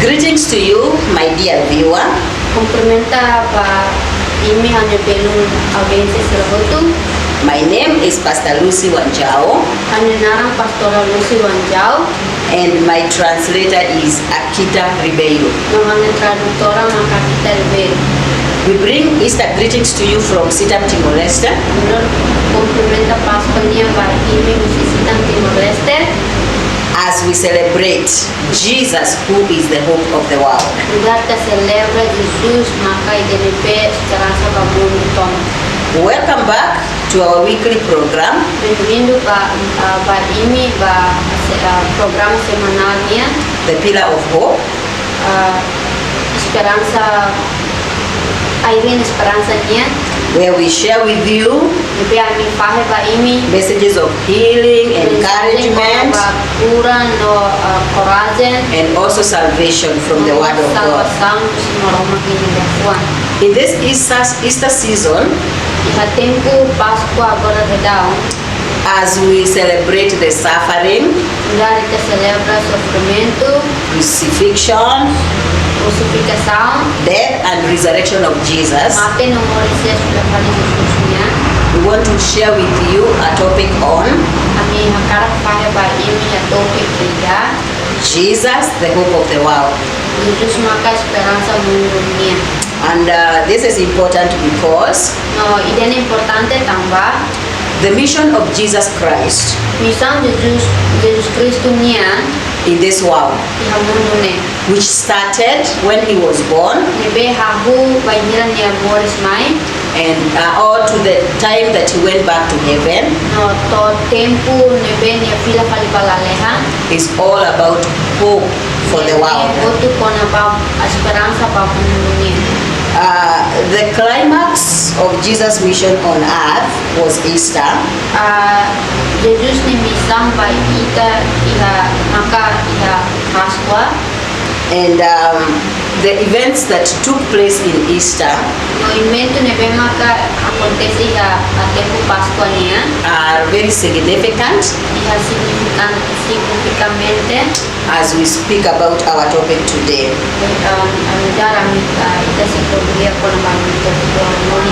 Greetings to you, my dear viewer. Cumprimenta pa imi hanya belum audiensi selalu My name is Pastor Lucy Wanjao, hanya narang Pastoral Lucy Wanjao, and my translator is Akita Ribeiro. namanya traduktora maka kita lebih. We bring Easter greetings to you from Sitam Timor-Leste. Menurut cumprimenta Pastornya pa imi musisitan Timor Leste, As we celebrate Jesus, who is the hope of the world. kita celebra Jesus maka IDNP esperança pa mundo todo. Welcome back to our weekly program. Bem-vindo pa imi pa programa semanalnya The Pillar of Hope, esperança Irene Esperançanya. where we share with you Lebih kami faham pa imi messages of healing, encouragement, cura no coragem and also salvation from the Word of God. salvação semua orang ini berkuat. In this Easter season, Iha tempo Páscoa agora redau, as we celebrate the suffering, lugar que celebra sofrimento, crucifixion, crucificação, death, and resurrection of Jesus, mate no morrer sudah kali Jesusnya. we want to share with you a topic on Kami hakar faham pa imi ya topik tiga, Jesus, the hope of the world. Jesus maka esperança mundo nia. And this is important because No, ide importante tambah the mission of Jesus Christ missão de Jesus Cristo nia in this world, iha mundo ne. which started when he was born Nebe hahu banyiran ni amoris mai and all to the time that he went back to heaven, no to tempo nebe ni fila fali balaleha is all about hope for the world. Otu kona pa esperança pa mundo ni. The climax of Jesus' mission on earth was Easter, Jesus ni missão pa ita iha maka iha Páscoa. and the events that took place in Easter No evento nebe maka acontece iha a tempo Páscoa nia are very significant iha significamente as we speak about our topic today. Amidara ita se podría kona ba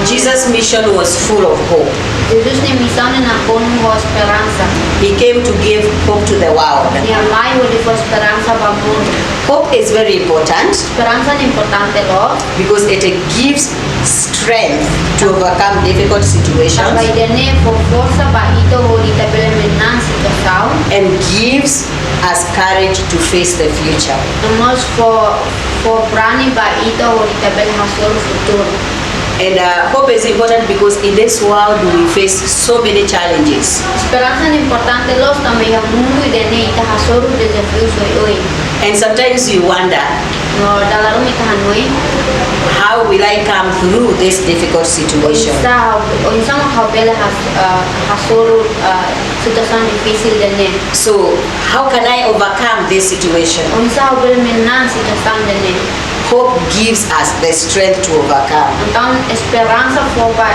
Jesus' mission was full of hope. Jesus ni missão na kono ho esperança. He came to give hope to the world. Ni mai ho de esperança pa mundo. Hope is very important Esperança ni importante lo. because it gives strength to overcome difficult situations Tambah idene for força pa ito ho ita bele menan situação. and gives us courage to face the future. Nomos for brani pa ito ho ita bele hasol futuro. And hope is important because in this world we face so many challenges. Esperança ni importante lo também ha mundo idene ita hasol desafio oi. And sometimes you wonder, No dalam ita hanoi. how will I come through this difficult situation? Isa mau bela hasoro situação difícil dene. So how can I overcome this situation? Isa bela menan situação dene. Hope gives us the strength to overcome. Então esperança for ba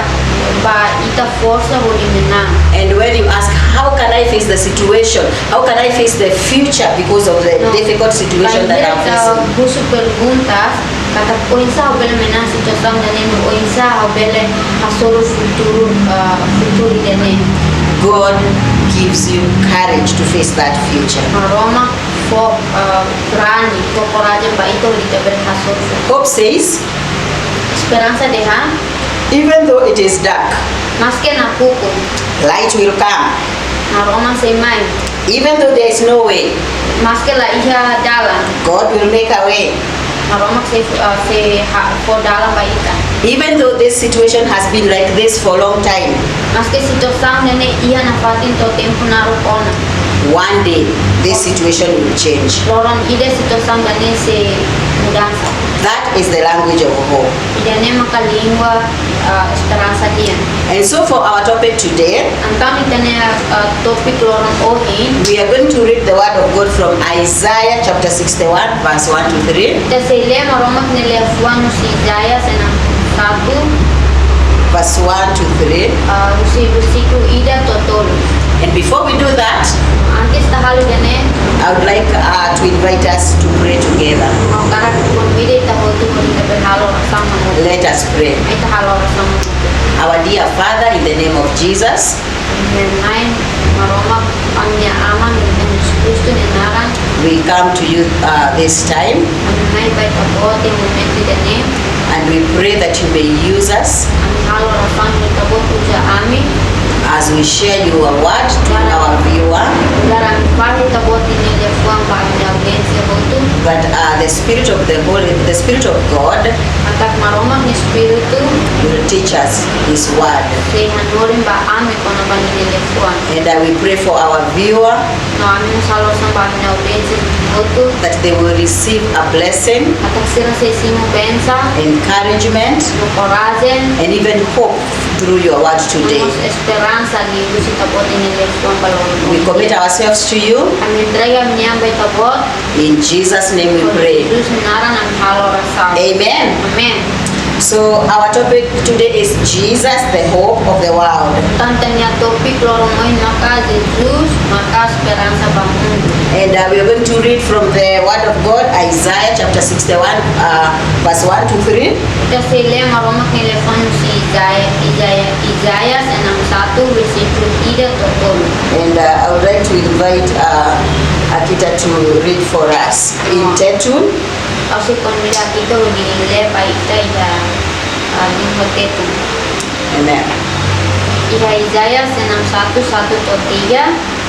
ita força ho di menan. And when you ask, how can I face the situation? How can I face the future because of the difficult situation that I'm facing? Busu perguntas kata isa bela menan situação dene o isa bela hasoro futuro dene. God gives you courage to face that future. Roma for brani for coragem ba ito di bela hasoro. Hope says, Esperança de ha even though it is dark, mas que na pouco light will come. na Roma se mai Even though there is no way, mas que la iha dalan God will make a way. na Roma se for dalan ba ita Even though this situation has been like this for a long time, mas que situação nene iha na fatin to tempo na rupona one day this situation will change. loron ide situação nene se mudança That is the language of hope. ide ne maka língua esperança dia. And so for our topic today, Então ite ne topik loron ohi we are going to read the word of God from Isaiah chapter 61 verse 1 to 3, ite se le na Roma ne le fuano si Isaia se na satu verse 1 to 3. si versículo ida to tolo And before we do that, Antes tahalo dene, I would like to invite us to pray together. mau karak konbide tahotu konde berhalo sama mo. Let us pray. Ay tahalo sama mo. Our dear Father, in the name of Jesus, Nain maroma pangnya aman dengan Yesus Kristus ni naran. we come to you this time, Nain baik kabote momento dene. and we pray that you may use us Ang halo rasang kabot uja ami. as we share your word to our viewer, Darang pari kabot ini lefuang pa ang audiensya hotu. that the Spirit of God Atak maroma ni spiritu. will teach us His word. Say hanorin ba ami kono ba ni lefuang. And we pray for our viewer No ami salo sa ang audiensya hotu. that they will receive a blessing, Atak sira sa simo pensa. encouragement, No corazen. and even hope through your word today. Tenemos esperanza ni Lucy kabot ini lefuang balon. We commit ourselves to you. Kami entrega miyambay kabot. In Jesus' name we pray. Yesus naran ang halo rasa. Amen. Amen. So our topic today is Jesus, the hope of the world. Tantanya topik lorong moin maka Jesus maka esperanza bangun. And we are going to read from the Word of God, Isaiah chapter 61, verse 1 to 3. Kita sila maromak ni telefon si Isaiah enam satu versículo 3 ke 10. And I would like to invite Akita to read for us in Tetu. Kasi konmila kita uginile pa ita linggo tetu. Amen. Isaiah enam satu 1 ke 3.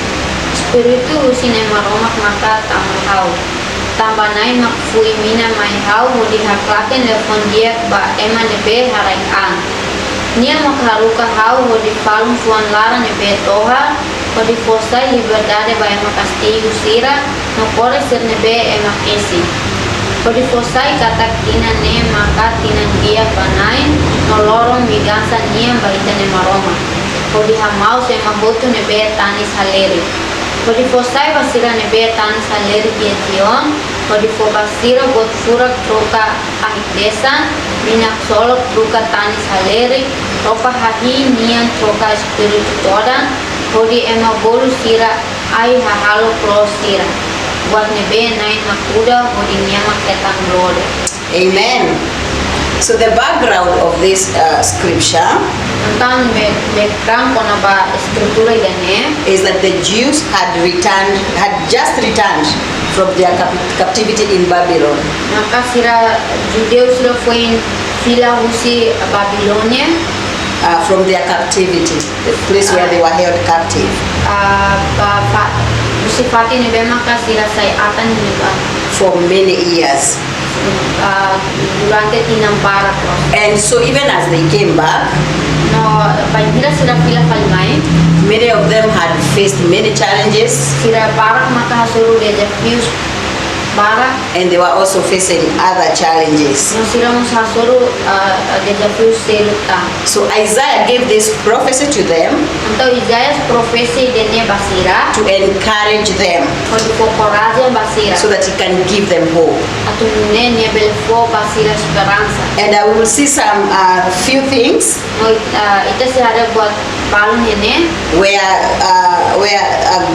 Espiritu usine maromak maka tamahau. Tambanain makfui mina mai hau mudi haklaken telefon dia ba ema nebe haraikan. Nia makaruka hau mudi falun fuan lara nebe toha mudi fosai liberdade ba ema castigo sira no kore ser nebe ema kesi. Mudi fosai katak tina ne maka tina dia panain no lorong migansa nia ba itane maroma. Mudi hamau se mahotu nebe tanis haleri. Podi fosai basira nebe tan saler kiation, podi fo basira got furak troka ahidesa, minak solok troka tan saleri, tropa hahi nian troka espiritu todan, podi ema bolu sira ai hahalo klo sira. Buat nebe nain hakuda podi niama ketang glode. Amen. So the background of this scripture Tentang background kona ba escritura idane, is that the Jews had just returned from their captivity in Babylon. maka sira judeu sira foi fila husi Babilonia. From their captivity, the place where they were held captive. Sifati ni bema ka sila say atan ni ba For many years. durante tinampara ko And so even as they came back, no pagira sila pila falmay many of them had faced many challenges, sila para maka hasuru desafios para and they were also facing other challenges. no sila mo hasuru desafios seluta. So Isaiah gave this prophecy to them Então Isaías profesi dene basira to encourage them quando for coragem basira so that he can give them hope. atu ne belfo basira esperança. And we will see some few things No ita se ada buat balon ini where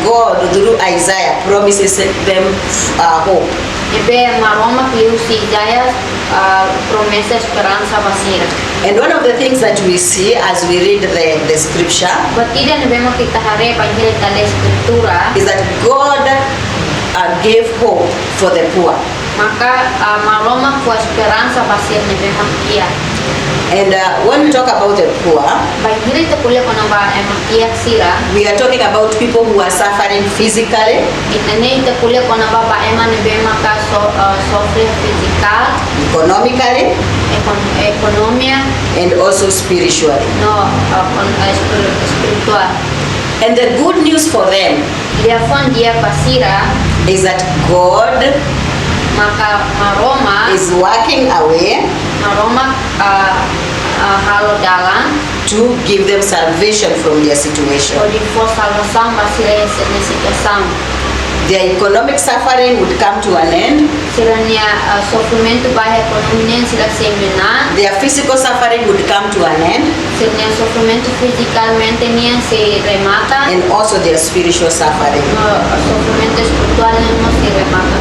God through Isaiah promises them hope. ebe maroma piu si Isaías promesa esperança basira. And one of the things that we see as we read the scripture Batida ne vemos que tahare panjil tale escritura is that God gave hope for the poor. maka maroma ku esperança basir ne vemos kia. And when we talk about the poor, Panjil te kule kono ba kia sira we are talking about people who are suffering physically, itane te kule kono ba ema ne vemos ka sofre physical economically, ekonomia and also spiritually. no espiritual. And the good news for them Dia fon dia basira is that God maka maroma is working away maroma halo dalan to give them salvation from their situation. o di for salvação basira essa situação. their economic suffering would come to an end, sila niya sofrimento bahay ekonominya sila semina, their physical suffering would come to an end, sila niya sofrimento physicalmente niya se remata, and also their spiritual suffering. sofrimento espiritual niya mo se remata.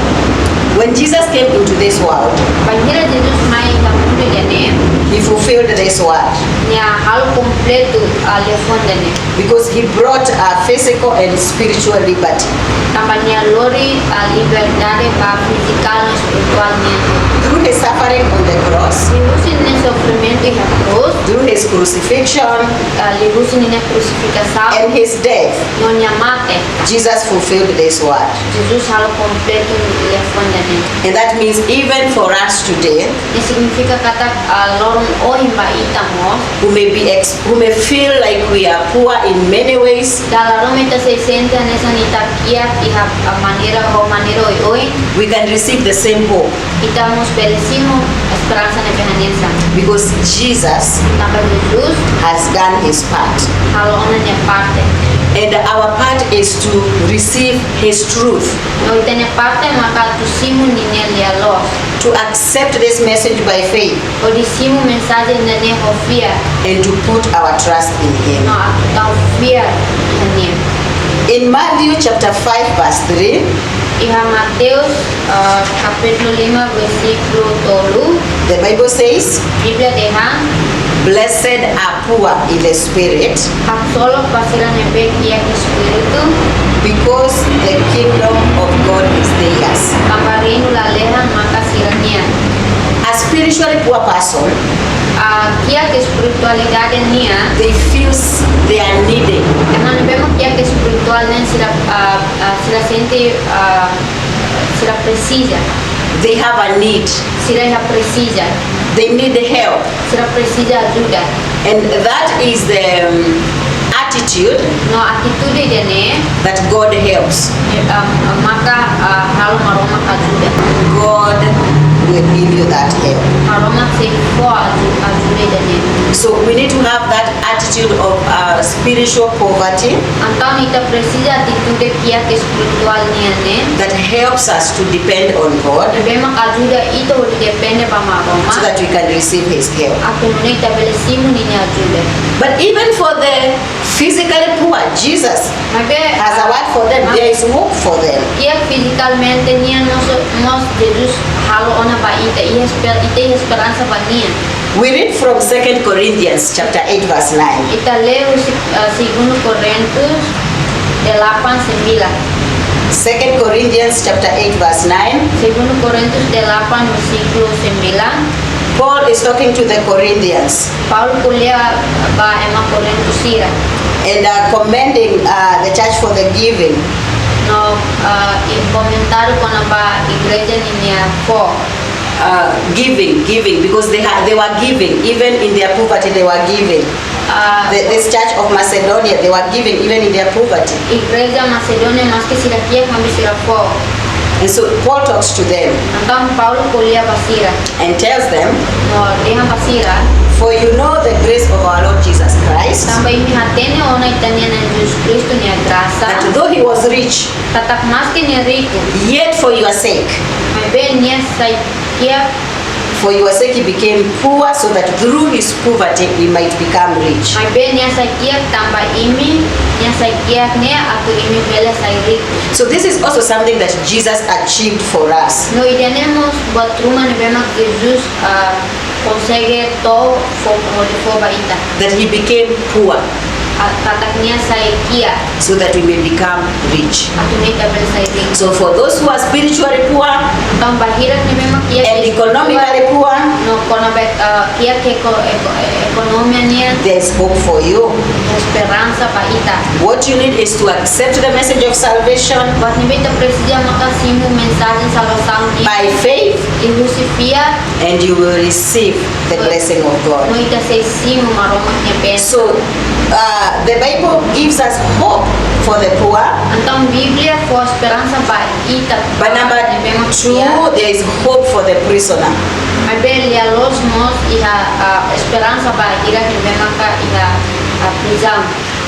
When Jesus came into this world, Pangira Jesus mai kamundo dene, he fulfilled this word niya hal completo alefon dene. because he brought physical and spiritual liberty. Tambah niya lori liberdade ba physical no espiritual niya. Through his suffering on the cross, Libusin niya sofrimento iha cruz, through his crucifixion, libusin niya crucificação, and his death, no niya mate. Jesus fulfilled this word. Jesus hal completo alefon dene. And that means even for us today, Ini significa kata lorong o himba itamos, who may feel like we are poor in many ways, dalam ita se sente nessa nita kia iha manera oi, we can receive the same hope ita mos perecimo esperança na behanensa. because Jesus Tambah Jesus has done his part. halo ona niya parte. And our part is to receive his truth, No ita niya parte maka tu simu ni niya lialos. to accept this message by faith, O di simu mensaje na niya hofia, and to put our trust in him. no atu tau fia niya. In Matthew chapter 5 verse 3, Iha Mateus capítulo 5 versículo 3, the Bible says, Biblia deja "Blessed are poor in the spirit, solo pasirán en ver y en espíritu, because the kingdom of God is theirs." kambarinu la lehan maka sirania. A spiritually poor person, Kia que espiritualidade nia, they feel they are needed. teman vemos kia que espiritual nen sila sente sila precisa, They have a need. sila ya precisa, They need help. sila precisa ajuda. And that is the attitude No atitude dene that God helps. maka halo maroma ajuda. God will give you that help. Maroma se fo ajuda dene. So we need to have that attitude of spiritual poverty Então ita precisa atitude kia que espiritual nia ne. that helps us to depend on God Bema ajuda ito depende pa maroma. so that we can receive his help. Aku nunay tabelesimu ni ajuda. But even for the physically poor, Jesus Mabe has a word for them. There is hope for them. Ia physicalmente nia nos Jesus halo ona ba ita esperança ba nia. We read from 2 Corinthians chapter 8 verse 9. Ita leu segundo Coríntios 8:9. 2 Corinthians chapter 8 verse 9. Segundo Coríntios 8 versículo 9. Paul is talking to the Corinthians Paulo kuliah ba ema Coríntios sira. and commending the church for the giving. No comentário com a igreja niya po. Giving because they were giving even in their poverty. They were giving. This church of Macedonia, they were giving even in their poverty. Igreja Macedonia mas que sila kia kami sila po. And so Paul talks to them Então Paulo kuliah basira. and tells them, No deha basira. "For you know the grace of our Lord Jesus Christ, Também me hatene ona itania na Jesus Cristo niya graça. that though he was rich, Tatak mas que niya rico. yet for your sake, May ben niya sa kia he became poor, so that through his poverty we might become rich." may ben niya sa kia tambah imi niya sa kia niya aku imi bela sa rico. So this is also something that Jesus achieved for us. No tenemos buat rumah ni memang Jesus consegue todo for baita. That he became poor, Tataknya saya kia so that we may become rich. atau ni tabel saya rico. So for those who are spiritually poor Tang bahiran ni memang kia and economically poor, no kono bet kia ke ekonomi niya there is hope for you. esperanza baita. What you need is to accept the message of salvation Buat ni beta presija maka simu mensaje salvação ni by faith, Ilusifia and you will receive the blessing of God. no ita say simu maromah niya pensa. So the Bible gives us hope for the poor, Então Bíblia for esperança para ita. but number two, there is hope for the prisoner. Mas bem, los mos iha esperança para ira que vem maka iha prisão.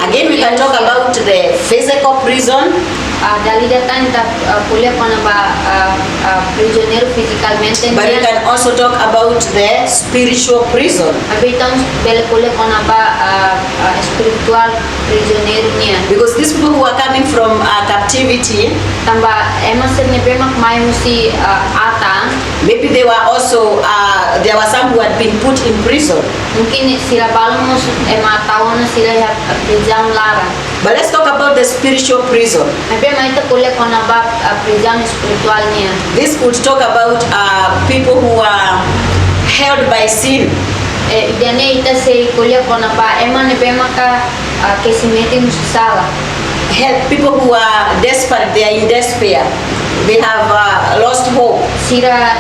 Again, we can talk about the physical prison dali datan ta pule kona ba prisioneiro fisicalmente But we can also talk about the spiritual prison. habitam bele pule kona ba spiritual prisioneiro nia Because these people who are coming from captivity, tamba ema serne be mak mai musi ata maybe they were also, there were some who had been put in prison. mungkin sila balamos ema tawon sila ya prison lara But let's talk about the spiritual prison. Ebe mai ta pule kona ba prison spiritual nia This would talk about people who are held by sin. idane ita se kulia kona ba ema ne be maka kesimete musala People who are desperate, they are in despair. They have lost hope. sira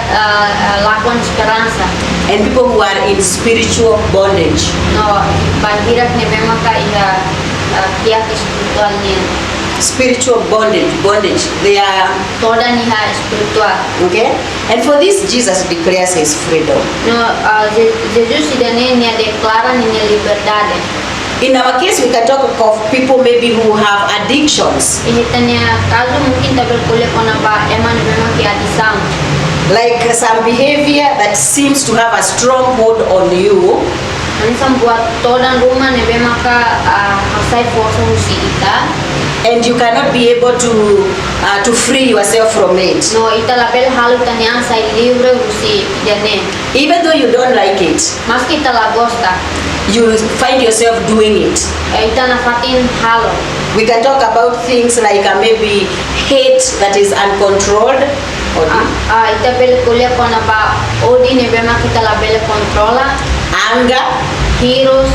lakon esperanza And people who are in spiritual bondage. no bandirak ne be maka iha kia spiritual nia Spiritual bondage. They are, toda niha spiritual okay? And for this, Jesus declares his freedom. no Jesus idane nia declara nia liberdade In our case, we can talk of people maybe who have addictions, ihitanya kazo mungkin tabel kulia kona ba ema ne be maka adisam like some behavior that seems to have a strong hold on you, anisam buat toda rumah ne be maka hasai forsa musita and you cannot be able to free yourself from it. no ita la bel halu tanya sai libre usi jane Even though you don't like it, maski ita la gosta you find yourself doing it. ita na fatin halo We can talk about things like maybe hate that is uncontrolled, or ita bel kulia kona ba odi ne be mak ita la bel controla anger, heroes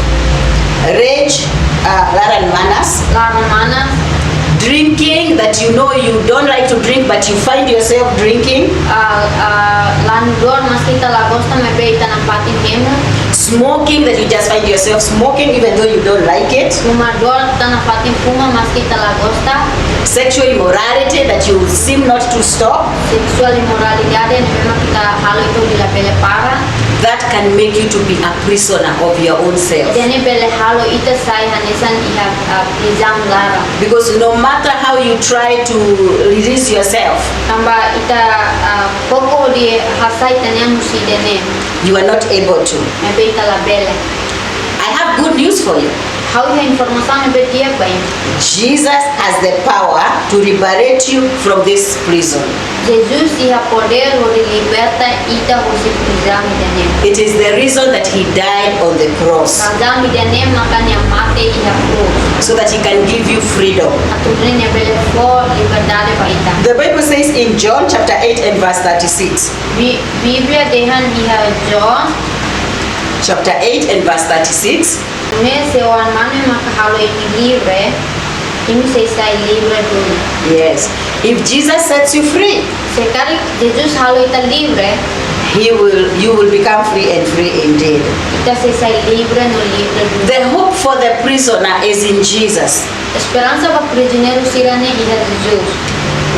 rage, and manners, lara mana drinking that you know you don't like to drink but you find yourself drinking, landor maski ita la gosta me be ita na fatin hemu smoking that you just find yourself smoking even though you don't like it, fumador ita na fatin fuma maski ita la gosta sexual immorality that you seem not to stop, sexual immoralidade ne be mak ita halo itu di la bele para that can make you to be a prisoner of your own self. jane bele halo ita sai hanesan iha prison lara Because no matter how you try to release yourself, tamba ita poko di hasai tanya musi dene you are not able to. mebe ita la bele I have good news for you. how ya informação mebe dia bem Jesus has the power to liberate you from this prison. Jesus iha poder o de liberta ita usi prison dene It is the reason that he died on the cross, kazami dene makanya mate iha cruz so that he can give you freedom. atudrine bele fo liberdade pa ita The Bible says in John chapter 8 and verse 36, Biblia dehan iha John chapter 8 and verse 36, me se wan mane makahalo ini libre ini se sai libre dulu yes, if Jesus sets you free, sekali Jesus halo ita libre you will become free and free indeed. ita se sai libre no libre dulu The hope for the prisoner is in Jesus. esperança para prisioneiro sirane iha Jesus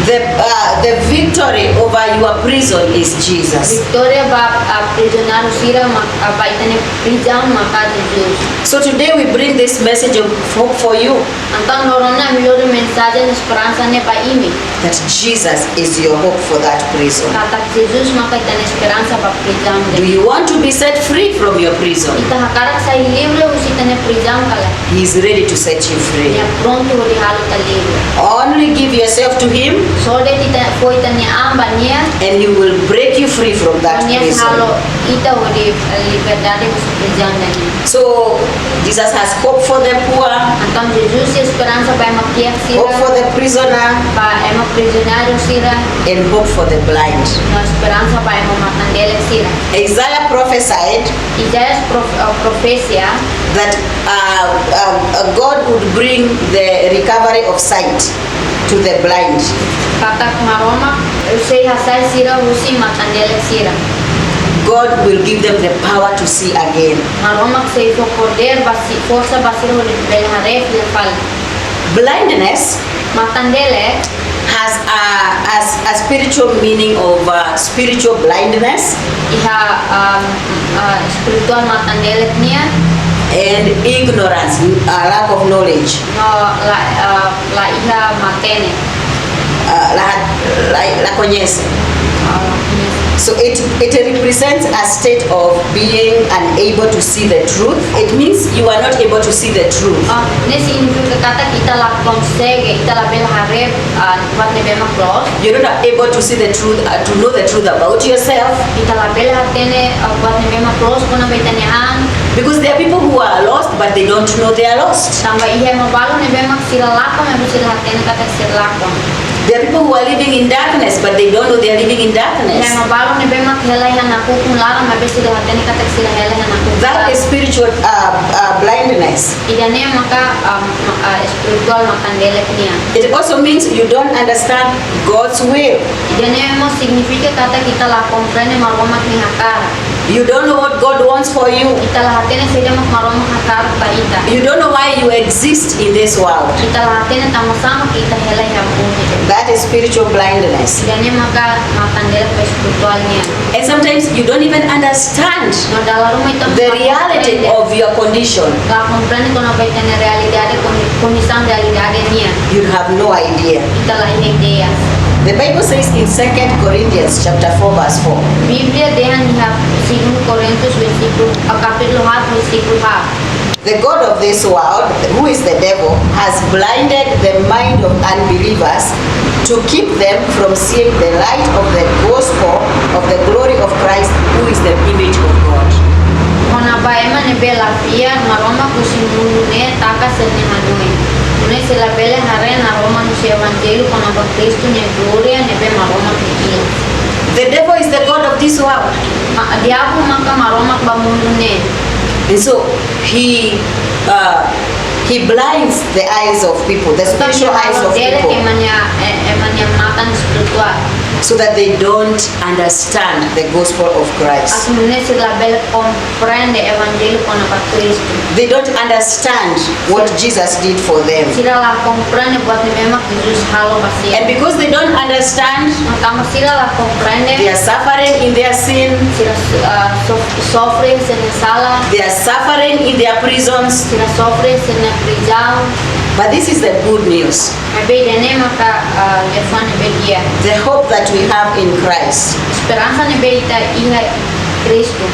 The victory over your prison is Jesus. Victoria ba prisioneiro sira apa itane prison maka Jesus So today we bring this message of hope for you, então norona melhor mensagem esperança ne pa imi that Jesus is your hope for that prison. kata Jesus maka itane esperança pa prison Do you want to be set free from your prison? ita hakarak sai libre usitane prison kala He is ready to set you free. ya pronto di halo ta libre Only give yourself to Him so de ita foi tanya amba nia and He will break you free from that nia halo prison. ita o di liberdade musi prison dani So Jesus has hope for the poor, então Jesus esperança para makia hope for sira the prisoner, para ema prisioneiro sira and hope for the blind. no esperança para ema matandele sira Isaiah prophesied Isaías profecia that God would bring the recovery of sight to the blind. kata maroma usei hasai sira usi matandele sira God will give them the power to see again. maroma sei fo poder basi força basiro de belharef le fal Blindness matandele has a spiritual meaning of spiritual blindness iha spiritual matandele nia and ignorance, a lack of knowledge. no la iha matene la konyese. Yes. So it represents a state of being unable to see the truth. It means you are not able to see the truth. Ini significa kata kita la consegue, kita la bela harap buat nebe maklos. You're not able to see the truth, to know the truth about yourself. Kita la bela hatene buat nebe maklos kuna betanyahan. Because there are people who are lost, but they don't know they are lost. Tambah iya mabalo nebe mak sila lakon, nebe sila hatene kata sila lakon. There are people who are living in darkness, but they don't know they are living in darkness. Iya mabalo nebe mak helai hanaku kun lara, nebe sila hatene kata sila helai hanaku. That is spiritual blindness. Idane maka spiritual makandele knia. It also means you don't understand God's will. Idane mo significa kata kita la comprende maromak ni hakara. You don't know what God wants for you. Kita la hatene sida mak maromak hakara pa ita. You don't know why you exist in this world. Kita la hatene sama-sama kita helai hampuni. That is spiritual blindness. Idane maka makandele pa spiritualnya. And sometimes you don't even understand No dalam rumah itu the reality of your condition. la comprende con la baitana realidade condição realidade nia. You have no idea. Kita la idea. The Bible says in 2 Corinthians chapter 4 verse 4. Biblia dejan di 2 Korintus capítulo 4 versículo 4. The God of this world, who is the devil, has blinded the mind of unbelievers to keep them from seeing the light of the gospel of the glory of Christ, who is the image of God. Ona baema ne bela fia maroma kusimulu ne taka sene hanui. Ne se la bele hare na Roma no se evangelho con a Cristo ne gloria ne be maroma kikil. The devil is the God of this world. Diabo maka maroma bamundu ne. And so he blinds the eyes of people, the spiritual eyes of people, matan spiritual. so that they don't understand the gospel of Christ. Asumne se la belle comprende evangelho con a Cristo. They don't understand what Jesus did for them. Sila la comprende buat ne mema Jesus halo basia. And because they don't understand, Kama sila la they comprende, are suffering in their sin, sila sofre se ne sala, they are suffering in their prisons. sila sofre se ne prisão. But this is the good news, Ebe dene maka lefan ebe dia. the hope that we have in Christ, Esperança ne be ita iha Cristo.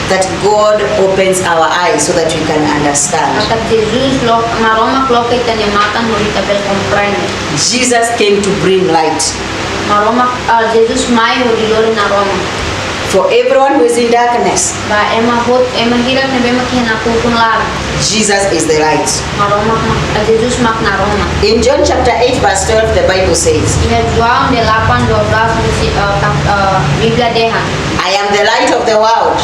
that God opens our eyes so that we can understand. Maka Jesus lo maroma cloca ita ne matan horita bel comprende. Jesus came to bring light. Maroma Jesus mai ho dilore na Roma. For everyone who is in darkness, Ba ema hirak ne be makina kukun lara. Jesus is the light. Maroma Jesus mak na Roma. In John chapter 8 verse 12, the Bible says, Iha João de 8:12 Biblia deha. I am the light of the world.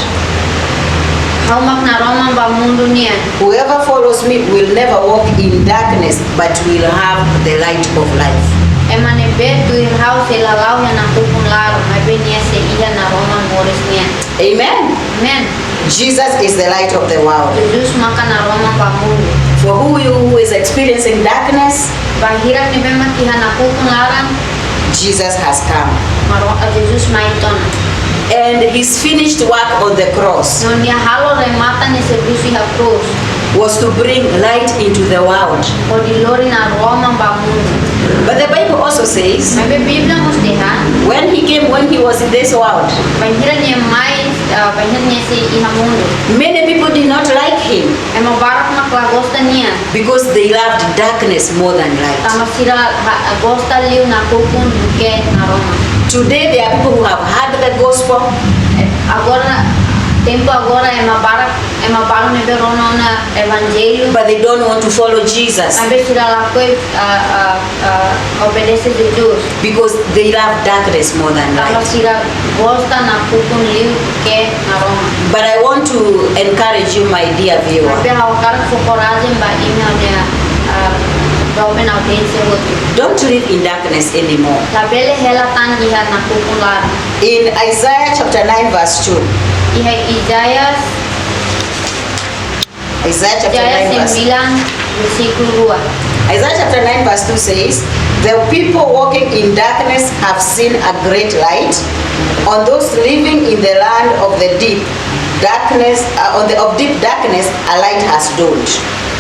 Kau mak na Roma ba mundo nia. Whoever follows me will never walk in darkness, but will have the light of life. Ema ne be tu irhau se lalau ya na kukun lara. Mai be nia se iha na Roma moris nia. Amen. Amen. Jesus is the light of the world. Jesus maka na Roma ba mundo. For who is experiencing darkness, Ba hirak ne be makiha na kukun lara. Jesus has come. Jesus mai tona. And his finished work on the cross No nia halo remata ne serviço iha cruz. was to bring light into the world. O dilore na Roma ba mundo. But the Bible also says, Mai be Biblia mos deha. when he was in this world, Ba hirak ne mai ba hirak ne se iha mundo. many people did not like him Ema barak mak la gosta nia. because they loved darkness more than light. Tama sira gosta liu na kukun buke na Roma. Today there are people who have heard the gospel, Agora ema barak ne be rono na evangelho. but they don't want to follow Jesus Abe sira la koi obedece Jesus. because they love darkness more than Tama light. sira gosta na kukun liu buke na Roma. But I want to encourage you, my dear viewer, Tapi hawakar ko coragem ba email niya dobe na audiência hoje. don't live in darkness anymore. Tabele hela tan iha na kukular. In Isaiah chapter 9 verse 2, Iha Isaiah chapter 9 verse 9 versículo 2. Isaiah chapter 9 verse 2 says, the people walking in darkness have seen a great light. On those living in the land of the deep darkness, of deep darkness, a light has dawned.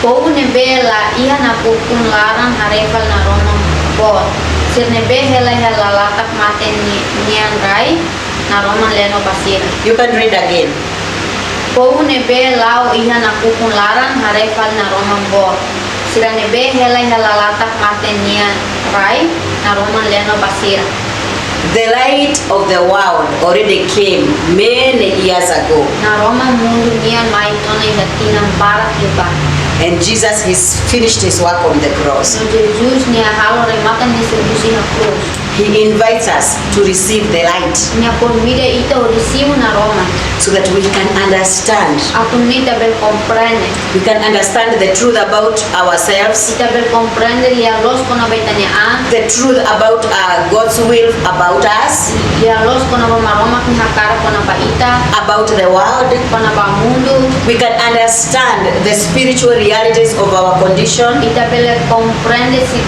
Pogo ne bela iha na kukun laran harefal na Roma bot. Sir nebe hela latak mate nian rai na Roman leno pasira. You can read again. Pou nebe lau iha na kukun larang harefal na Roman bo. Sira nebe hela latak mate nian rai na Roman leno pasira. The light of the world already came many years ago. Na Roman mundu nian mai tona iha tinang barat liba. And Jesus has finished his work on the cross. No Jesus nia halo remata ni servisi na cruz. He invites us to receive the light Nia por mire ita orisimu na Roma. so that we can understand. Atum nita bel comprende. We can understand the truth about ourselves, Ita bel comprende lia los kona betania a. the truth about God's will about us, Lia los kona ba maroma kina kara kona ba ita. about the world. Kona ba mundo. We can understand the spiritual realities of our condition, Ita bel comprende si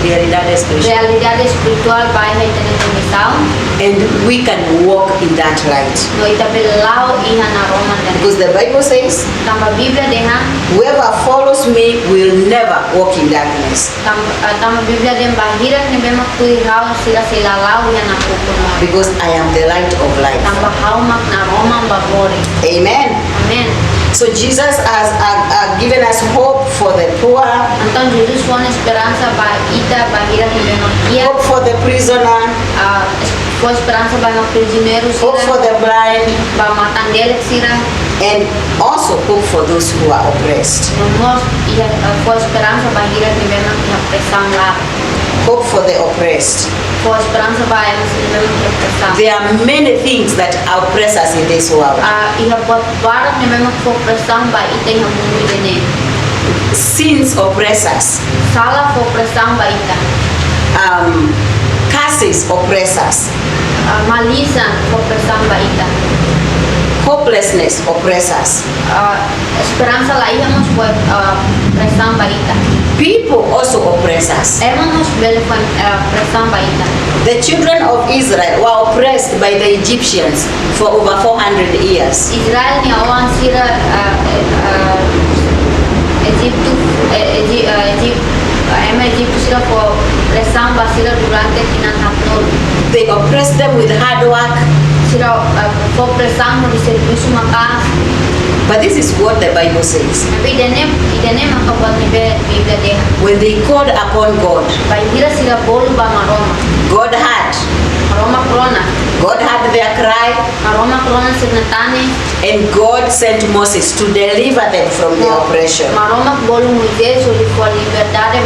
realidades spiritual, realidad espiritual ba ita ni tumisao. and we can walk in that light. No ita bel lao iha na Roma dan. Because the Bible says, Tamba Biblia deha. whoever follows me will never walk in darkness, Tama Biblia den bahira ni bema kui hao sila sila lau ya na kukuno. because I am the light of life. Tamba hao mak na Roma babori. Amen. Amen. So Jesus has given us hope for the poor, Então Jesus foi esperança para ita bahira ni bema kia. hope for the prisoner, Foi esperança para no prisioneiro hope for sira. the blind, Para matandele sira. and also hope for those who are oppressed. Nós ia foi esperança bahira ni bema kia pressão lá. Hope for the oppressed. Foi esperança para eles ni bema kia pressão. There are many things that oppress us in this world. Ia buat barat ni bema foi pressão para ita yang mundo dene. Sins oppress us. Salah foi pressão para ita. Curses oppress us. Malisan foi pressão para ita. Hopelessness oppress us. Esperança lá íamos foi pressão para ita. People also oppress us. Éramos bele foi pressão para ita. The children of Israel were oppressed by the Egyptians for over 400 years. Israel ni awan sira Egipto sira foi pressão para sira durante kinan hapnol. They oppressed them with hard work. Sira foi pressão de serviço makas. But this is what the Bible says. Tapi idene maka buat nibe Biblia deh. When they called upon God, Bahira sira bolu ba maroma. God heard. Maroma krona. God heard their cry, Maroma krona sirna tane. and God sent Moses to deliver them from their oppression. Maroma bolu Moisés foi liberdade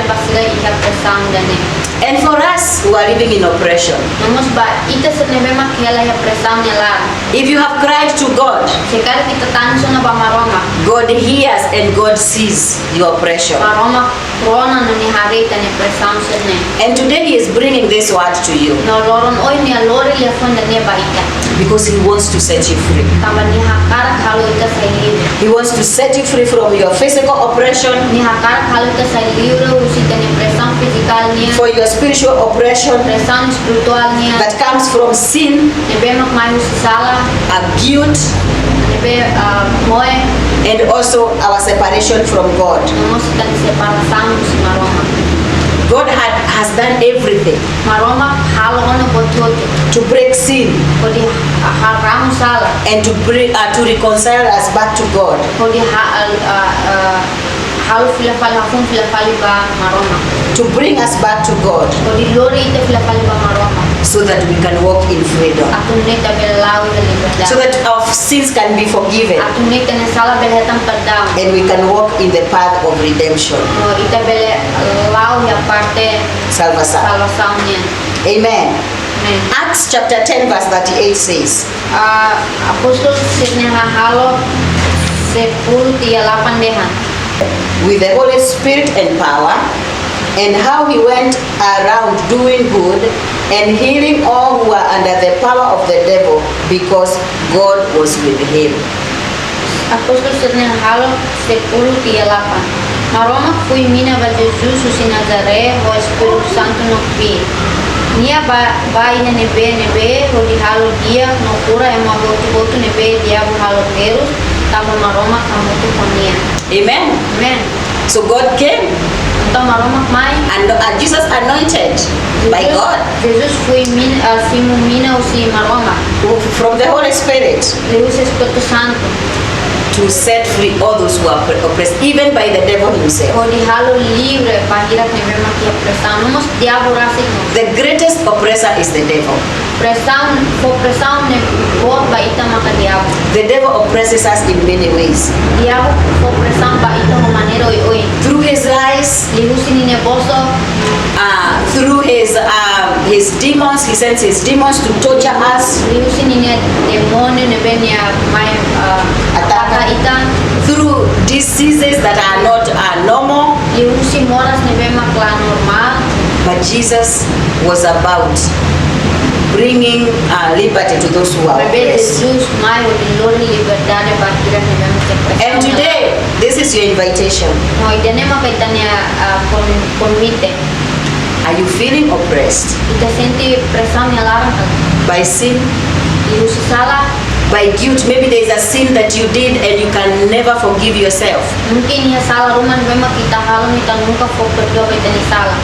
basira iha pressão dane. And for us who are living in oppression, Namos ba ita sirne bema kela iha pressão nela. if you have cried to God, Sekarang kita tanso na ba maroma. God hears and God sees your oppression. Maroma krona no ni hari tane pressão sirne. And today He is bringing this word to you No loron oi ni lori le fonda ne ba ita. because He wants to set you free. Tamba ni hakara kalau ita sai libre. He wants to set you free from your physical oppression, Ni hakara kalau ita sai libre usi tane pressão física niya. for your spiritual oppression Pressão espiritual niya. that comes from sin, Nebe mak mai usi salah. guilt, Nebe moe. and also our separation from God. Namos kita ni separação usi maroma. God has done everything Maroma halo ono bototo. to break sin Kodi haram salah. and to reconcile us back to God. Kodi halo filafali ba maroma. To bring us back to God Kodi lori ita filafali ba maroma. so that we can walk in freedom, Atun neta belau ita liberdade. so that our sins can be forgiven Atun neta ne salah belhetam perdão. and we can walk in the path of redemption. No ita bele lau ya parte Salvation. salvação niya. Amen. Amen. Acts chapter 10 verse 38 says, Apostol sirne halo 10:38 dehan. with the Holy Spirit and power, and how he went around doing good and healing all who were under the power of the devil, because God was with him. Apostol sirne halo 10:38. Maroma fui mina ba Jesus si Nazare ho Espiritu Santo no pi. Nia ba ina nebe ho di halo dia no pura ema botu nebe dia ho halo terus tamo maroma kamu tu konia. Amen. Amen. So God came Então maromak mai. and Jesus anointed by God Jesus foi mina o si maromak. from the Holy Spirit Deus Espírito Santo. to set free all those who are oppressed, even by the devil himself. O dihalo livre bahira que vem aqui a pressão. Não mos diabo rasik no. The greatest oppressor is the devil. Pressão ne bot ba ita maka diabo. The devil oppresses us in many ways. Diabo for pressão ba ita mo manero oi. Through his lies, Lihusini ne boso. through his demons, he sends his demons to torture us. Lihusini ne demonio ne benia mai ataka ita. Through diseases that are not normal. Lihusi moras ne bema kla normal. But Jesus was about bringing liberty to those who are Bebe oppressed. Jesus mai o dilori liberdade bahira ne bema ke pressão. And today, this is your invitation. No idene maka itania convite. Are you feeling oppressed Ita senti pressão ne larang ka. by sin, Lihusi salah. by guilt? Maybe there is a sin that you did and you can never forgive yourself. Mungkin ia salah rumah memang kita halang kita nunca for perdoa kita ni salah.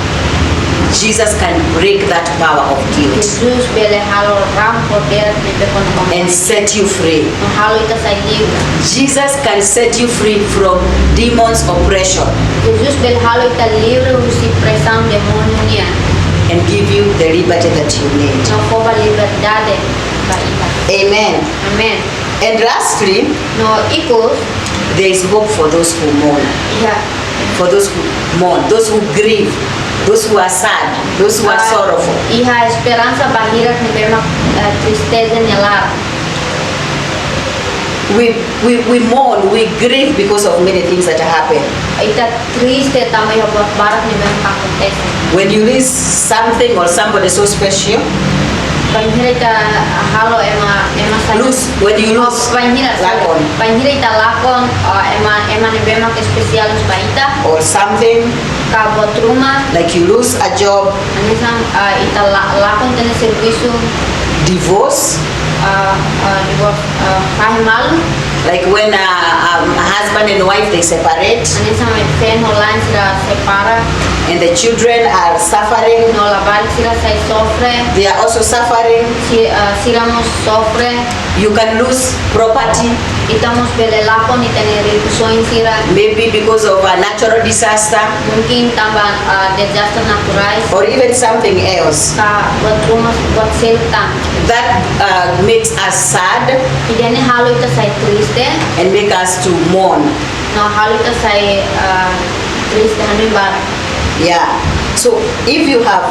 Jesus can break that power of guilt Jesus bele halo ram poder ni bekon and set you free. halo ita sai livre. Jesus can set you free from demons' oppression Jesus bele halo ita livre usi pressão demônio nia. and give you the liberty that you need. No foba liberdade ba ita. Amen. Amen. And lastly, No ikut there is hope for those who mourn, ya for those who mourn, those who grieve, those who are sad, those who are sorrowful. Iha esperança bahira ni bema tristeza ni lar. We mourn, we grieve because of many things that happen. Ita triste também o barat ni bema acontece. When you lose something or somebody so special, Banhira ita halo ema sa lose, when you lose banhira lakon banhira ita lakon ema ni bema ke spesial us baita or something, ka bot rumah like you lose a job, anisam ita lakon tene servisu divorce, divorce kahi malu like when a husband and wife they separate anisam fen holan sira separa and the children are suffering, no labar sira sai sofre they are also suffering. sira mos sofre You can lose property, itamos bele lakon itene redusoin sira maybe because of a natural disaster mungkin tambah disaster naturais or even something else ka buat rumah buat seltan that makes us sad idane halo ita sai triste and make us to mourn. no halo ita sai triste hanin bara Yeah. So if you have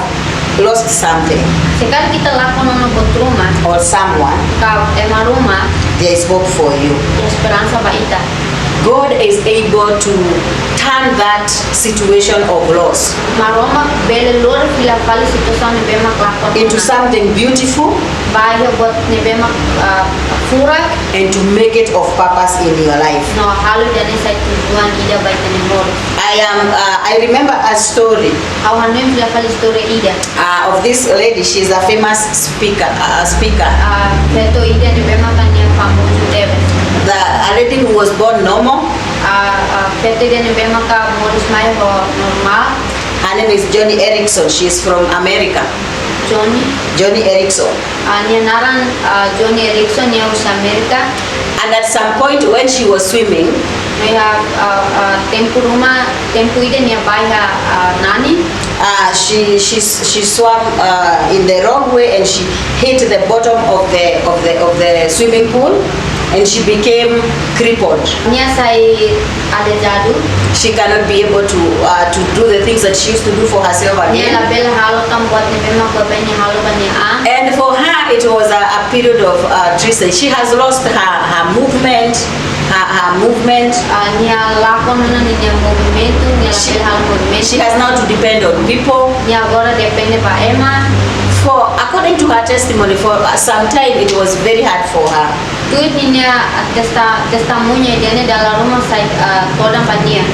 lost something sekali kita lakon ono buat rumah or someone, ka ema rumah there is hope for you. esperança ba ita God is able to turn that situation of loss maroma bele lor fila fali situação ne bema lakon into something beautiful bahaya buat ne bema furak and to make it of purpose in your life. no halo idane sai tujuan ida ba ita ne mor I remember a story awan nem fila fali story ida of this lady. She's a famous speaker. Feto ida ne bema kanya famoso debe A lady who was born normal. feto ida ne bema ka moris mai ho normal Her name is Johnny Erickson. She's from America. Johnny Erickson. Nia naran Johnny Erickson ya us Amerika. And at some point when she was swimming, Nia tempu ida nia baiha nani. she swam in the wrong way and she hit the bottom of the swimming pool and she became crippled. Nia sai ada jadu. She cannot be able to do the things that she used to do for herself Nia again. la bela halo tam buat ne bema ko benya halo banya And for her, it was a period of tristesse. She has lost her movement, her movement. Nia lakon na nia movimento, nia la bela halo movimento. She has now to depend on people. Nia agora depende pa ema. According to her testimony, for some time it was very hard for her. Tuit niya testemunha idane dalam rumah sai toda pania.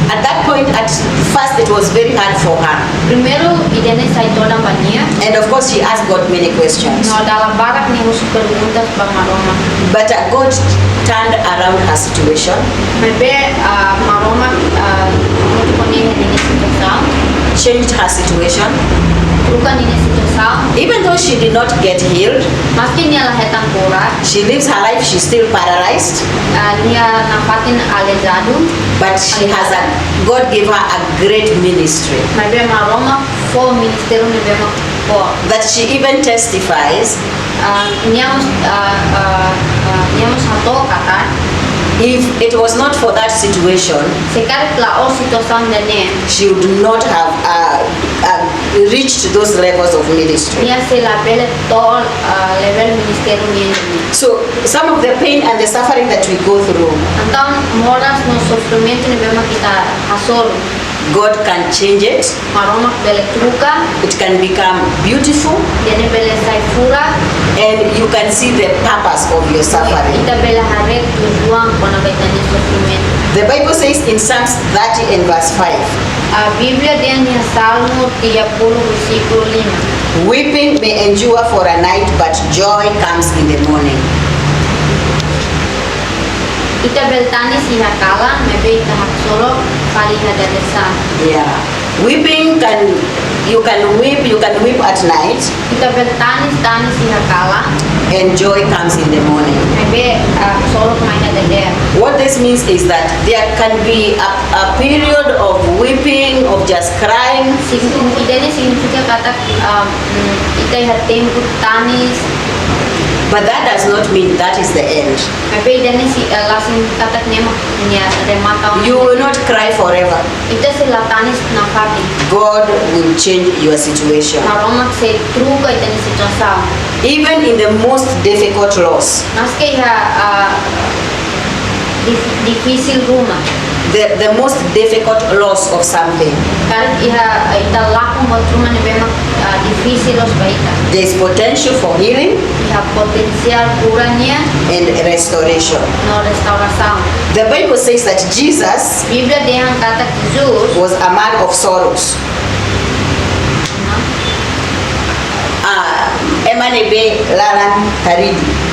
At that point, at first, it was very hard for her. Primeiro idane sai toda pania. And of course, she asked God many questions. No dalam barak ni musuh perguntas maroma. But God turned around her situation. Maybe maroma ini situação, changed her situation. trukan ini situação, Even though she did not get healed, maski nia lahetan cura, she lives her life, she's still paralyzed, nia nafatin alezado, but she has a, God gave her a great ministry mas bem Roma for ministério ni bem for. that she even testifies. Niamos satu kata, If it was not for that situation, sekarang telah situação dene, she would not have reached those levels of ministry. nia se la bele tol level ministério ni. So some of the pain and the suffering that we go through, Então moras no sofrimento ni bem kita hasol, God can change it. maroma bele truka, It can become beautiful, dene bele sai fura, and you can see the purpose of your suffering. kita bele harek tujuan kona kaitanya sofrimento. The Bible says in Psalms 30 and verse 5, A Bíblia dia ni Salmo 30 versículo 5. weeping may endure for a night, but joy comes in the morning. Ita beltani si hakala, maybe ita haksolo, kali hadadesa. Yeah. Weeping you can weep at night, Ita beltani tani si hakala, and joy comes in the morning. maybe solo kumain hadadea. What this means is that there can be a period of weeping, of just crying, Ida ni significa kata ita iha tempo tanis, but that does not mean that is the end. maybe ida ni si lasing kata nema niya remata. You will not cry forever. Ita si latanis nafati. God will change your situation. Maroma se truka ita ni situação. Even in the most difficult loss, Mas que iha difícil rumah. the most difficult loss of something, Kali ita laku matruma ni bema difícil los baita. there is potential for healing Iha potensial kurangnya and restoration. no restauração. The Bible says that Jesus Bíblia dia kata Jesus, was a man of sorrows. Emanebe Laran Taridi.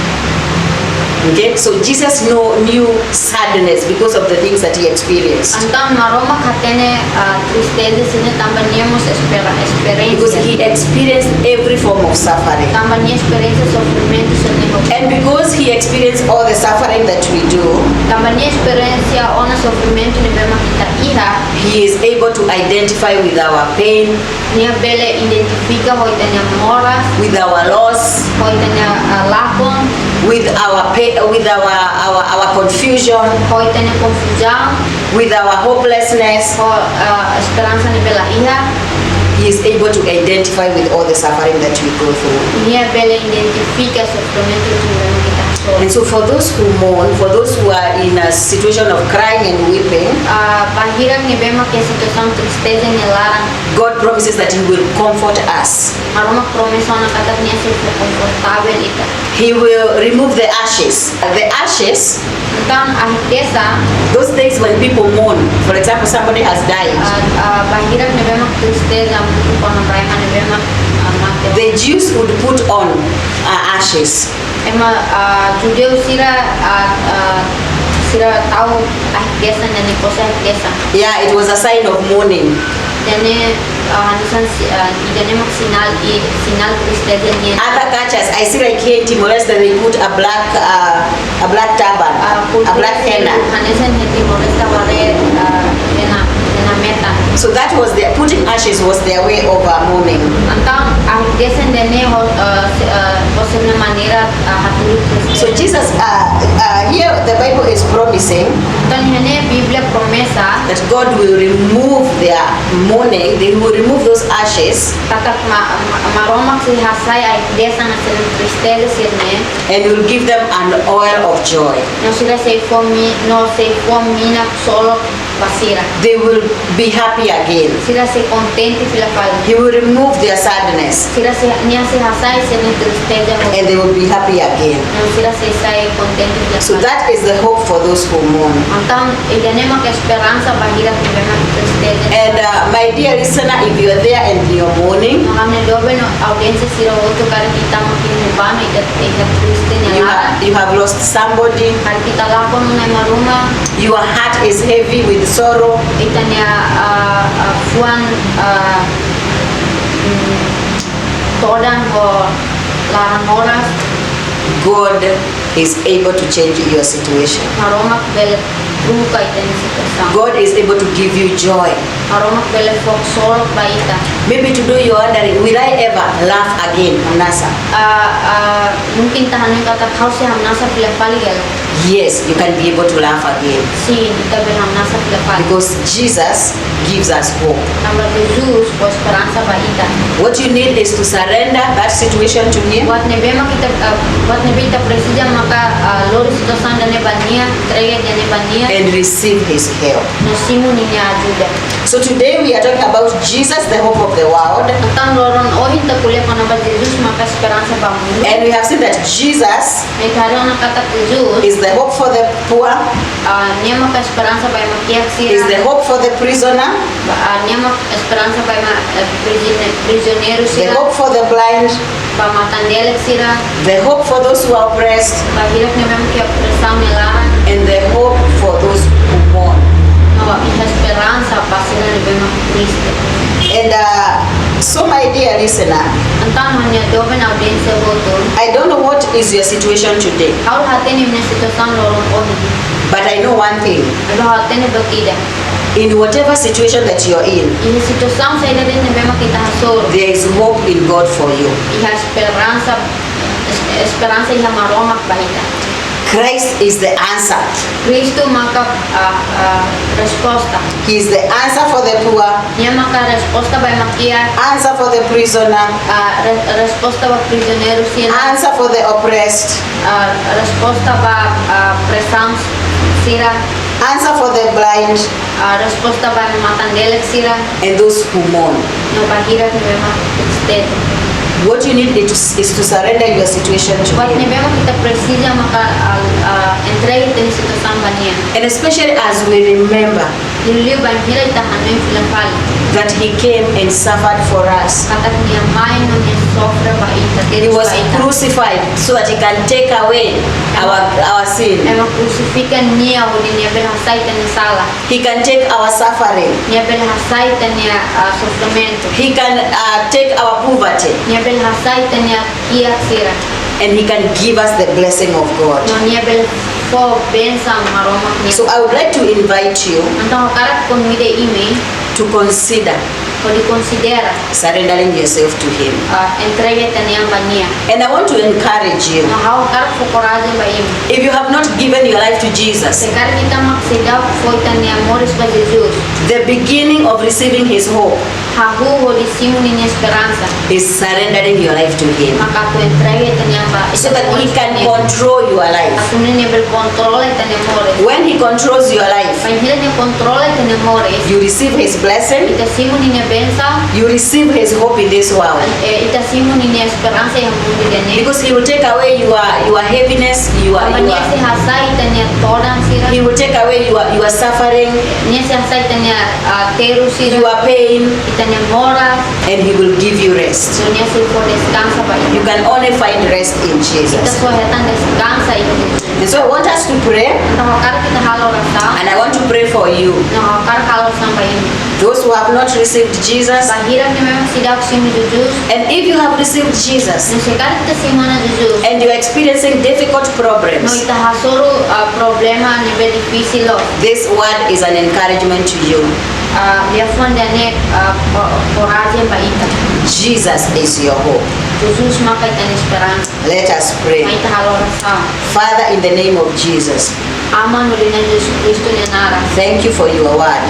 Okay, so Jesus knew sadness because of the things that he experienced. então maroma katene tristeza sini tambah niamos Because he experiência. experienced every form of suffering. Tambah nia experiência sofrimento sini. And because he experienced all the suffering that we do, Tambah nia experiência ona sofrimento ni bema kita iha, he is able to identify with our pain, nia bele identifica hoitanya moras, with our loss, hoitanya lakon, with our pain, with our confusion, hoitanya confusão, with our hopelessness. ho esperança ni bela iha. He is able to identify with all the suffering that we go through. Nia bela identifica sofrimento ni bema kita hasol. And so for those who mourn, for those who are in a situation of crying and weeping, Bahira ni bema que situação tristeza ni larang. God promises that he will comfort us. Maroma promesa na kata niya se confortável ita. He will remove the ashes. The ashes, Então a riqueza, those days when people mourn, for example, somebody has died, bahira ni bema tristeza muito quando vai ni bema mate. the Jews would put on ashes. Ema judeu sira tahu a riqueza ni cosa riqueza. Yeah, it was a sign of mourning. Dene hanisan idane mak sinal tristeza ni. Other cultures, I see like here in Timor-Leste, they put a black turban, a black henna. Hanisan heti molesta wale dena meta. So that was their putting ashes was their way of mourning. Então a riqueza dene você na maneira hatulu So tristeza. Jesus, here the Bible is promising Então hene Bíblia promessa that God will remove their mourning, they will remove those ashes kata maroma si hasai a riqueza na sen tristeza sirne. and will give them an oil of joy. No sira se fomi na solo basira. They will be happy again. Sira se contente pela fala. He will remove their sadness Sira se nia se hasai sen tristeza. and they will be happy again. No sira se sai contente pela So fala. that is the hope for those who mourn. Então, idanema que esperança bahira que vem na tristeza. And my dear listener, if you are there and you're mourning, Kami dobe no audiência sira outro cara que estamos aqui no bana ita triste nya lara. You have lost somebody. Hari kita lapon na maruma Your heart is heavy with sorrow. ita nya fuan todan ho lara moras God is able to change your situation. maroma bele truka ita ni situação. God is able to give you joy. Maroma bele fok sol ba ita. Maybe today you're wondering, will I ever laugh again, Nasa? Mungkin tahan yung kata kau sih hamnasa pila pali gel. Yes, you can be able to laugh again Si kita be hamnasa pila pali. because Jesus gives us hope. Nama Jesus ko esperanza ba ita. What you need is to surrender that situation to Him Buat nebe mak kita buat nebe kita presija maka lori situação da nebania, entrega de nebania, and receive His help. nasimu ni ajuda. So today we are talking about Jesus, the hope of the world. Então loron ohin ta kuliah panamba Jesus maka esperanza ba mundo. And we have seen that Jesus Itari ona kata Jesus, is the hope for the poor, niya maka esperanza ba makiyak is the sira. hope for the prisoner, Niya maka esperanza ba prisioneiro the sira. hope for the blind, Ba matandele sira. the hope for those who are oppressed, Ba hirap ni mem kia pressão nela. and the hope for those who mourn. No, iha esperanza pa sila ni bema triste. And so my dear listener, Então hanya doben audiência voto. I don't know what is your situation today, Kau hateni mne situação lorong ohi. but I know one thing. Ado hateni batida. In whatever situation that you're in, Iha situação sa ida din ni bema kita hasor. there is hope in God for you. Iha esperanza iha maromak bahita. Christ is the answer. Cristo maka resposta. He is the answer for the poor, Niya maka resposta ba makia. answer for the prisoner, Resposta ba prisioneiro sila. answer for the oppressed, Resposta ba pressão sira. answer for the blind, Resposta ba matandele sira. and those who mourn. No bahira ni bema instead. What you need is to surrender your situation to Buat ni Him. bema kita precisa maka entrega teni situação bania. And especially as we remember Liu bahira ita hanoi filang pali. that He came and suffered for us. Kata niya mai no niya sofra ba ita. He was crucified so that He can take away our sin. Ema crucifican niya o niya belhasay tani sala. He can take our suffering. Niya belhasay tani sofrimento. He can take our poverty. Niya belhasay tani kiyak sira. And He can give us the blessing of God. No niya bel fo bensa maromak niya. So I would like to invite you Antang karat kon mide ime to consider ko di considera surrendering yourself to Him. entrega tani ang bania. And I want to encourage you, No how karat fo coragem ba ime. if you have not given your life to Jesus, Sekar kita maksidaw foi tani amores ba Jesus. the beginning of receiving His hope Hahu ho di simu ni esperanza. is surrendering your life to Him Maka tu entrega tani ang ba. so that He can control your life. Asumni ni bel controle tani amores. When He controls your life, Panghila ni controle tani amores. you receive His blessing, Ita simu ni bensa. you receive His hope in this world. Ita simu ni esperanza yang mundo dene. Because He will take away your heaviness, Niya si hasay tani todan sira. He will take away your suffering, Niya si hasay tani teru sira. your pain, Ita ni mora. and He will give you rest. So niya si for descansa ba You ita. can only find rest in Ita Jesus. so hetan descansa ita. And so I want us to pray, Ita hakar kita halo rasa. and I want to pray for you. No hakar halo sampai ini. Those who have not received Jesus, Bahira ni memang sidak simu jujus. and if you have received Jesus No sekali kita simana jujus. and you're experiencing difficult No problems, ita hasoro problema ni be difícil lo. this word is an encouragement to you. Dia fon dane coragem ba ita. Jesus is your hope. Jesus maka ita ni esperanza. Let us pray. May ita halo rasa. Father, in the name of Jesus, Aman mo din na Jesus Cristo ni nara. thank you for your word.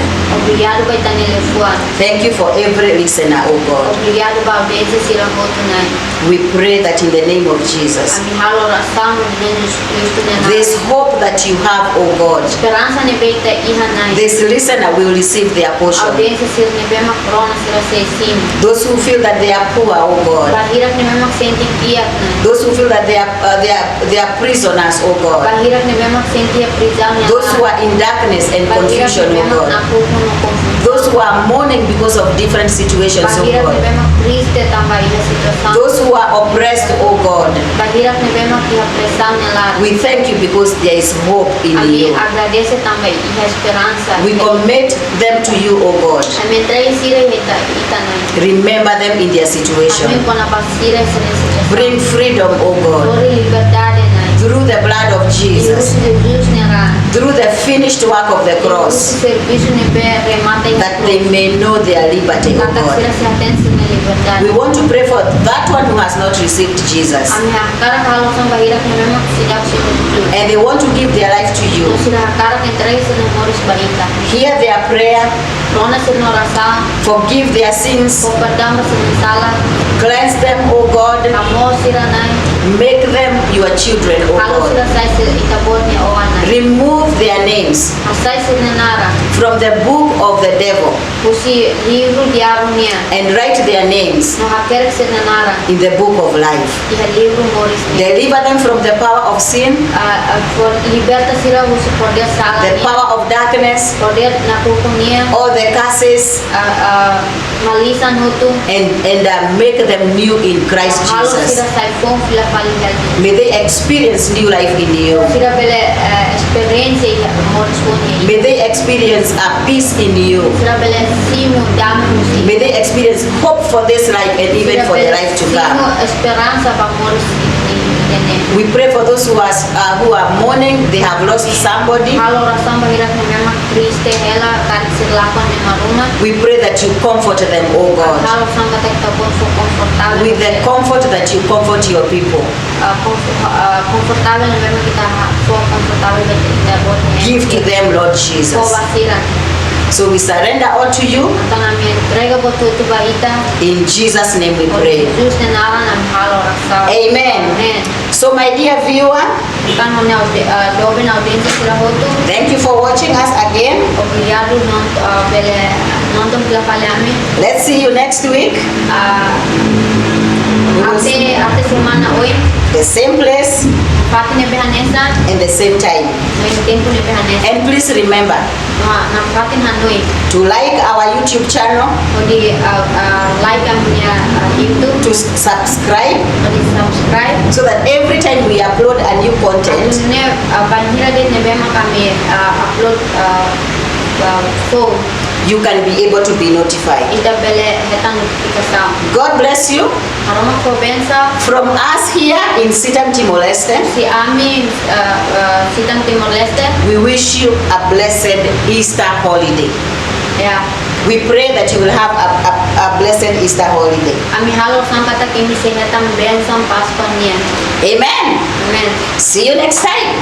Obrigado ba ita ni lefuan. Thank you for every listener, oh God. Obrigado ba audiência sila mo tunay. We pray that in the name of Jesus, Ami halo rasa mo din na Jesus Cristo ni nara. this hope that you have, oh God, Esperanza ni be ita iha nai. this listener will receive their portion. Audiência sila ni be makrona sila sa isim. Those who feel that they are poor, oh God. Bahirap ni memang senti kiat na. Those who feel that they are prisoners, oh God. Bahirap ni memang senti prisão niya. Those who are in darkness and Bahirap confusion, ni oh memang God. nakukuno konfusion. Those who are mourning because of different situations, oh Bahirap ni God. memang triste tambah iha sitwasyon. Those who are oppressed, oh God. God. Bahirak ni bema kiha pressão nelar. We thank you because there is hope in Ami you. agradece também e esperança. We commit them to you, O God. Ami entrei sira ita nai. Remember them in their situation. Ami pona basira sira. Bring freedom, O God, Dori liberdade nai. through the blood of Jesus, Jesus nera. through the finished work of the cross, Serviço ni be remate. that they may know their liberty, O Kata God. sira se atensi ni liberdade. We want to pray for that one who has not received Jesus, Ami hakara kalau sang bahirak ni memang sidak sira Jesus. and they want to give their life to you. Sira hakara que entrei sira moris bahita. Hear their prayer, Rona sira no rasa. forgive their sins, Ko perdam sira salah. cleanse them, O God, Amo sira nai. make them your children, O Kalau God. sira sai sira itabot ni oan nai. Remove their names Asai sira nara. from the book of the devil Kusi livro diarunia. and write their names No haker sira nara. in the book of life. Iha livro moris ni. Deliver them from the power of sin, For liberta sira husu poder salah the ni. power of darkness, Poder na kukunia. all the curses, Malisan hutu. and make them new in Christ Kalau sira Jesus. sai fong fila paling healthy. May they experience new life in you. Sira bele experience iha moris punya. May they experience a peace in you. Sira bele simu dame musi. May they experience hope for this life and even for the life to Simu come. esperança pa moris ini. We pray for those who are mourning, they have lost somebody. Kalau rasa bahirak ni memang triste hela tarik sirlapan ni maruma. We pray that you comfort them, oh God, Kalau sang kata kita pun so komfortabel. with the comfort that you comfort your people. Komfortabel ni memang kita so komfortabel kita buat ni. Give to them, Lord Ko Jesus. basiran. So we surrender all to you. Atau kami entrega buat tu baita. In Jesus' name we Por pray. Jesus ni nara nam halo rasa. Amen. Amen. So my dear viewer, Kan honya dobe na audiensi sila hotu. thank you for watching us again. Obrigado nonton pela kami. Let's see you next week. Ate semana hoy. The same place Pati ni Behanesa. and the same time. No tempo ni Behanesa. And please remember Na pati hanoi. to like our YouTube channel, Odi like ang punya YouTube. to subscribe, Odi subscribe. so that every time we upload a new content, Ne banhira din ni Bema kami upload phone. you can be able to be notified. Ita bele hetang notificação. God bless you. Aroma ko bensa. From us here in Sitam Timor-Leste, Si Ami Sitang Timor Leste. we wish you a blessed Easter holiday. Ya. We pray that you will have a blessed Easter holiday. Ami halo sang kata kimi sehetang bensa Pasko niya. Amen. Amen. See you next time.